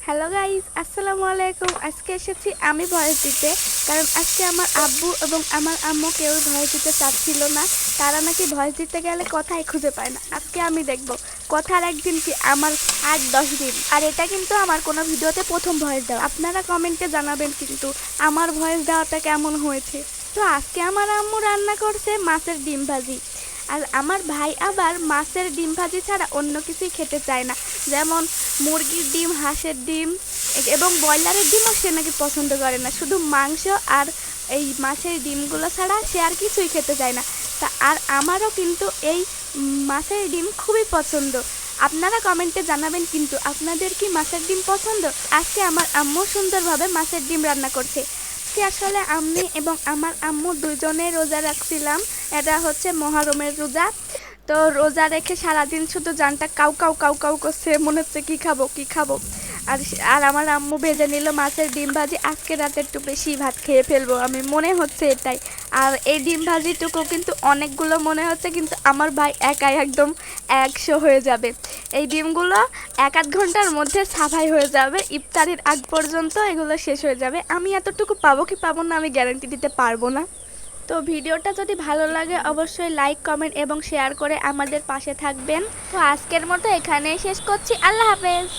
Hello guys, আসসালামু আলাইকুম। আজকে এসেছি আমি ভয়েস দিতে, কারণ আজকে আমার আব্বু এবং আমার আম্মু কেউ ভয়েস দিতে চাচ্ছিল না। তারা নাকি ভয়েস দিতে গেলে কথাই খুঁজে পায় না। আজকে আমি দেখব কথার একদিন কি আমার 8-10 দিন। আর এটা কিন্তু আমার কোনো ভিডিওতে প্রথম ভয়েস দেওয়া। আপনারা কমেন্টে জানাবেন কিন্তু আমার ভয়েস দেওয়াটা কেমন হয়েছে। তো আজকে আমার আম্মু রান্না করছে মাছের ডিম ভাজি। আর আমার ভাই আবার মাছের ডিম ভাজি ছাড়া অন্য কিছুই খেতে চায় না, যেমন মুরগির ডিম, হাঁসের ডিম এবং ব্রয়লারের ডিমও সে নাকি পছন্দ করে না। শুধু মাংস আর এই মাছের ডিমগুলো ছাড়া সে আর কিছুই খেতে চায় না। তা আর আমারও কিন্তু এই মাছের ডিম খুবই পছন্দ। আপনারা কমেন্টে জানাবেন কিন্তু আপনাদের কি মাছের ডিম পছন্দ। আজকে আমার আম্মু সুন্দরভাবে মাছের ডিম রান্না করছে। কি আসলে আমি এবং আমার আম্মু দুজনে রোজা রাখছিলাম। এটা হচ্ছে মহরমের রোজা। তো রোজা রেখে সারাদিন শুধু জানটা কাউ কাউ কাউ কাউ করছে, মনে হচ্ছে কি খাবো কি খাবো। আর আর আমার আম্মু ভেজে নিল মাছের ডিম ভাজি। আজকে রাতে একটু বেশি ভাত খেয়ে ফেলবো আমি, মনে হচ্ছে এটাই। আর এই ডিম ভাজিটুকু কিন্তু অনেকগুলো মনে হচ্ছে, কিন্তু আমার ভাই একাই একদম 100 হয়ে যাবে। এই ডিমগুলো 1-8 ঘন্টার মধ্যে সাফাই হয়ে যাবে। ইফতারির আগ পর্যন্ত এগুলো শেষ হয়ে যাবে। আমি এতটুকু পাবো কি পাবো না আমি গ্যারান্টি দিতে পারবো না। তো ভিডিওটা যদি ভালো লাগে অবশ্যই লাইক, কমেন্ট এবং শেয়ার করে আমাদের পাশে থাকবেন। তো আজকের মতো এখানেই শেষ করছি। আল্লাহ হাফেজ।